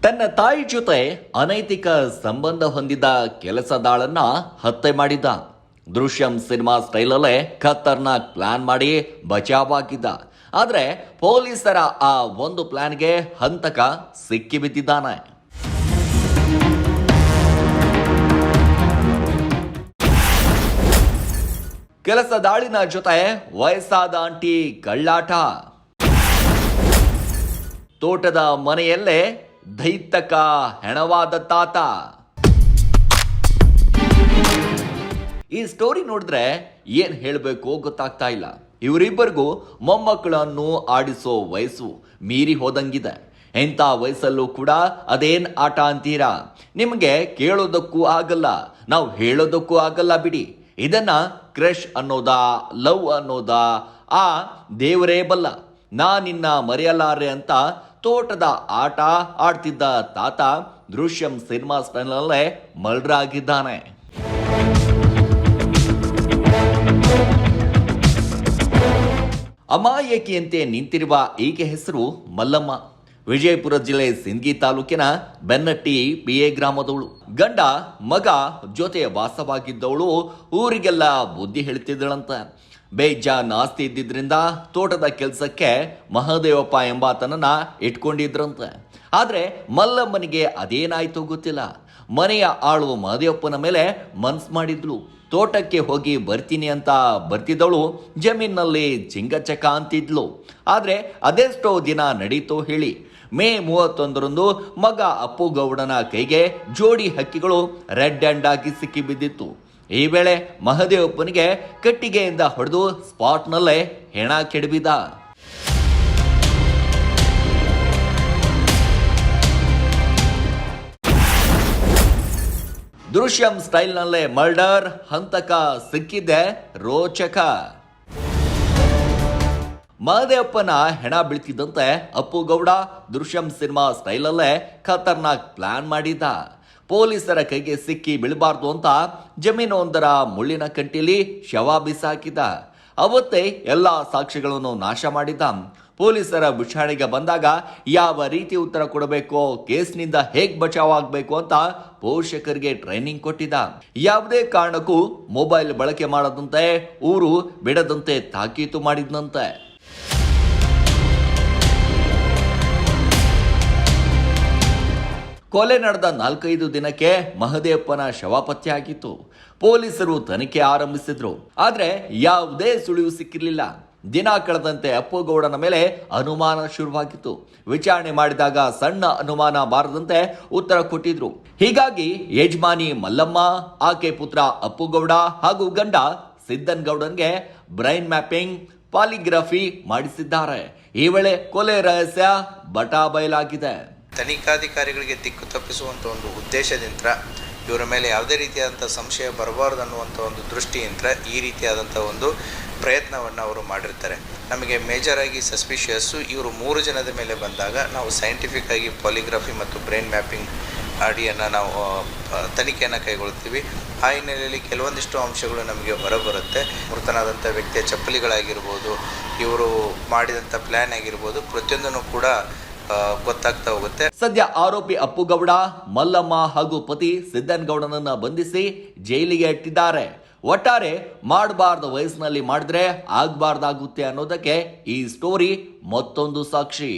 ತನ್ನ ತಾಯಿ ಜೊತೆ ಅನೈತಿಕ ಸಂಬಂಧ ಹೊಂದಿದ ಕೆಲಸದಾಳನ್ನ ಹತ್ಯೆ ಮಾಡಿದ್ದ. ದೃಶ್ಯಂ ಸಿನಿಮಾ ಸ್ಟೈಲಲ್ಲೇ ಖತರ್ನಾಕ್ ಪ್ಲಾನ್ ಮಾಡಿ ಬಚಾವಾಗಿದ್ದ. ಆದ್ರೆ ಪೊಲೀಸರ ಆ ಒಂದು ಪ್ಲಾನ್ಗೆ ಹಂತಕ ಸಿಕ್ಕಿಬಿದ್ದಿದ್ದಾನೆ. ಕೆಲಸದಾಳಿನ ಜೊತೆ ವಯಸ್ಸಾದ ಆಂಟಿ ಕಳ್ಳಾಟ. ತೋಟದ ಮನೆಯಲ್ಲೇ ದೈತಕ ಹೆಣವಾದ ತಾತ. ಈ ಸ್ಟೋರಿ ನೋಡಿದ್ರೆ ಏನ್ ಹೇಳಬೇಕು ಗೊತ್ತಾಗ್ತಾ ಇಲ್ಲ. ಇವರಿಬ್ಬರಿಗೂ ಮೊಮ್ಮಕ್ಕಳನ್ನು ಆಡಿಸೋ ವಯಸ್ಸು ಮೀರಿ ಹೋದಂಗಿದೆ. ಎಂಥ ವಯಸ್ಸಲ್ಲೂ ಕೂಡ ಅದೇನ್ ಆಟ ಅಂತೀರಾ? ನಿಮಗೆ ಕೇಳೋದಕ್ಕೂ ಆಗಲ್ಲ, ನಾವು ಹೇಳೋದಕ್ಕೂ ಆಗಲ್ಲ ಬಿಡಿ. ಇದನ್ನ ಕ್ರಶ್ ಅನ್ನೋದಾ, ಲವ್ ಅನ್ನೋದಾ, ಆ ದೇವರೇ ಬಲ್ಲ. ನಿನ್ನ ಮರೆಯಲಾರೆ ಅಂತ ತೋಟದ ಆಟ ಆಡ್ತಿದ್ದ ತಾತ ದೃಶ್ಯಂ ಸಿನಿಮಾ ಸ್ಟೈಲ್ನಲ್ಲೇ ಮರ್ಡರ್ ಆಗಿದ್ದಾನೆ. ಅಮಾಯಕಿಯಂತೆ ನಿಂತಿರುವ ಈಕೆ ಹೆಸರು ಮಲ್ಲಮ್ಮ. ವಿಜಯಪುರ ಜಿಲ್ಲೆ ಸಿಂದಗಿ ತಾಲೂಕಿನ ಬೆನ್ನಟ್ಟಿ ಪಿಎ ಗ್ರಾಮದವಳು. ಗಂಡ ಮಗ ಜೊತೆ ವಾಸವಾಗಿದ್ದವಳು ಊರಿಗೆಲ್ಲ ಬುದ್ಧಿ ಹೇಳ್ತಿದ್ದಳಂತ. ಬೇಜಾನ್ ಆಸ್ತಿ ಇದ್ದಿದ್ರಿಂದ ತೋಟದ ಕೆಲಸಕ್ಕೆ ಮಹದೇವಪ್ಪ ಎಂಬಾತನನ್ನ ಇಟ್ಕೊಂಡಿದ್ರಂತೆ. ಆದ್ರೆ ಮಲ್ಲಮ್ಮನಿಗೆ ಅದೇನಾಯ್ತೋ ಗೊತ್ತಿಲ್ಲ. ಮನೆಯ ಆಳು ಮಹದೇವಪ್ಪನ ಮೇಲೆ ಮನ್ಸ್ ಮಾಡಿದ್ಲು. ತೋಟಕ್ಕೆ ಹೋಗಿ ಬರ್ತೀನಿ ಅಂತ ಬರ್ತಿದ್ದವಳು ಜಮೀನಲ್ಲಿ ಚಿಂಗಚಕ ಅಂತಿದ್ಲು. ಆದ್ರೆ ಅದೆಷ್ಟೋ ದಿನ ನಡೀತೋ ಹೇಳಿ. ಮೇ 31ರಂದು ಮಗ ಅಪ್ಪು ಗೌಡನ ಕೈಗೆ ಜೋಡಿ ಹಕ್ಕಿಗಳು ರೆಡ್ ಹ್ಯಾಂಡ್ ಆಗಿ ಸಿಕ್ಕಿ ಬಿದ್ದಿತ್ತು. ಈ ವೇಳೆ ಮಹದೇವಪ್ಪನಿಗೆ ಕಟ್ಟಿಗೆಯಿಂದ ಹೊಡೆದು ಸ್ಪಾಟ್ನಲ್ಲೇ ಹೆಣ ಕೆಡವಿದ. ದೃಶ್ಯಂ ಸ್ಟೈಲ್ನಲ್ಲೇ ಮರ್ಡರ್, ಹಂತಕ ಸಿಕ್ಕಿದ್ದೆ ರೋಚಕ. ಮಹದೇವಪ್ಪನ ಹೆಣ ಬೀಳ್ತಿದ್ದಂತೆ ಅಪ್ಪು ಗೌಡ ದೃಶ್ಯಂ ಸಿನಿಮಾ ಸ್ಟೈಲಲ್ಲೇ ಖತರ್ನಾಕ್ ಪ್ಲಾನ್ ಮಾಡಿದ್ದ. ಪೊಲೀಸರ ಕೈಗೆ ಸಿಕ್ಕಿ ಬೀಳಬಾರ್ದು ಅಂತ ಜಮೀನೊಂದರ ಮುಳ್ಳಿನ ಕಂಟಿಲಿ ಶವ ಬಿಸಾಕಿದ. ಅವತ್ತೇ ಎಲ್ಲಾ ಸಾಕ್ಷಿಗಳನ್ನು ನಾಶ ಮಾಡಿದ್ದ. ಪೊಲೀಸರ ವಿಚಾರಣೆಗೆ ಬಂದಾಗ ಯಾವ ರೀತಿ ಉತ್ತರ ಕೊಡಬೇಕೋ, ಕೇಸ್ನಿಂದ ಹೇಗ್ ಬಚಾವಾಗಬೇಕು ಅಂತ ಪೋಷಕರಿಗೆ ಟ್ರೈನಿಂಗ್ ಕೊಟ್ಟಿದ್ದ. ಯಾವುದೇ ಕಾರಣಕ್ಕೂ ಮೊಬೈಲ್ ಬಳಕೆ ಮಾಡದಂತೆ, ಊರು ಬಿಡದಂತೆ ತಾಕೀತು ಮಾಡಿದ್ನಂತೆ. ಕೊಲೆ ನಡೆದ 4-5 ದಿನಕ್ಕೆ ಮಹದೇವಪ್ಪನ ಶವ ಪತ್ತೆಯಾಗಿತ್ತು. ಪೊಲೀಸರು ತನಿಖೆ ಆರಂಭಿಸಿದ್ರು. ಆದ್ರೆ ಯಾವುದೇ ಸುಳಿವು ಸಿಕ್ಕಿರಲಿಲ್ಲ. ದಿನ ಕಳೆದಂತೆ ಅಪ್ಪುಗೌಡನ ಮೇಲೆ ಅನುಮಾನ ಶುರುವಾಗಿತ್ತು. ವಿಚಾರಣೆ ಮಾಡಿದಾಗ ಸಣ್ಣ ಅನುಮಾನ ಬಾರದಂತೆ ಉತ್ತರ ಕೊಟ್ಟಿದ್ರು. ಹೀಗಾಗಿ ಯಜಮಾನಿ ಮಲ್ಲಮ್ಮ, ಆಕೆ ಪುತ್ರ ಅಪ್ಪುಗೌಡ ಹಾಗೂ ಗಂಡ ಸಿದ್ದನ್ ಗೌಡನ್ಗೆ ಬ್ರೈನ್ ಮ್ಯಾಪಿಂಗ್, ಪಾಲಿಗ್ರಫಿ ಮಾಡಿಸಿದ್ದಾರೆ. ಈ ವೇಳೆ ಕೊಲೆ ರಹಸ್ಯ ಬಟಾ ಬಯಲಾಗಿದೆ. ತನಿಖಾಧಿಕಾರಿಗಳಿಗೆ ದಿಕ್ಕು ತಪ್ಪಿಸುವಂಥ ಒಂದು ಉದ್ದೇಶದಿಂದ ಇವರ ಮೇಲೆ ಯಾವುದೇ ರೀತಿಯಾದಂಥ ಸಂಶಯ ಬರಬಾರ್ದು ಅನ್ನುವಂಥ ಒಂದು ದೃಷ್ಟಿಯಿಂದ ಈ ರೀತಿಯಾದಂಥ ಒಂದು ಪ್ರಯತ್ನವನ್ನು ಅವರು ಮಾಡಿರ್ತಾರೆ. ನಮಗೆ ಮೇಜರಾಗಿ ಸಸ್ಪಿಷಿಯಸ್ಸು ಇವರು 3 ಜನದ ಮೇಲೆ ಬಂದಾಗ ನಾವು ಸೈಂಟಿಫಿಕ್ ಆಗಿ ಪಾಲಿಗ್ರಫಿ ಮತ್ತು ಬ್ರೈನ್ ಮ್ಯಾಪಿಂಗ್ ಅಡಿಯನ್ನು ನಾವು ತನಿಖೆಯನ್ನು ಕೈಗೊಳ್ತೀವಿ. ಆ ಹಿನ್ನೆಲೆಯಲ್ಲಿ ಕೆಲವೊಂದಿಷ್ಟು ಅಂಶಗಳು ನಮಗೆ ಹೊರಬರುತ್ತೆ. ಮೃತನಾದಂಥ ವ್ಯಕ್ತಿಯ ಚಪ್ಪಲಿಗಳಾಗಿರ್ಬೋದು, ಇವರು ಮಾಡಿದಂಥ ಪ್ಲ್ಯಾನ್ ಆಗಿರ್ಬೋದು, ಪ್ರತಿಯೊಂದನ್ನು ಕೂಡ ಗೊತ್ತಾಗ್ತಾ ಹೋಗುತ್ತೆ. ಸದ್ಯ ಆರೋಪಿ ಅಪ್ಪುಗೌಡ, ಮಲ್ಲಮ್ಮ ಹಾಗೂ ಪತಿ ಸಿದ್ದನ್ ಗೌಡನನ್ನ ಬಂಧಿಸಿ ಜೈಲಿಗೆ ಇಟ್ಟಿದ್ದಾರೆ. ಒಟ್ಟಾರೆ ಮಾಡಬಾರ್ದ ವಯಸ್ಸಿನಲ್ಲಿ ಮಾಡಿದ್ರೆ ಆಗ್ಬಾರ್ದಾಗುತ್ತೆ ಅನ್ನೋದಕ್ಕೆ ಈ ಸ್ಟೋರಿ ಮತ್ತೊಂದು ಸಾಕ್ಷಿ.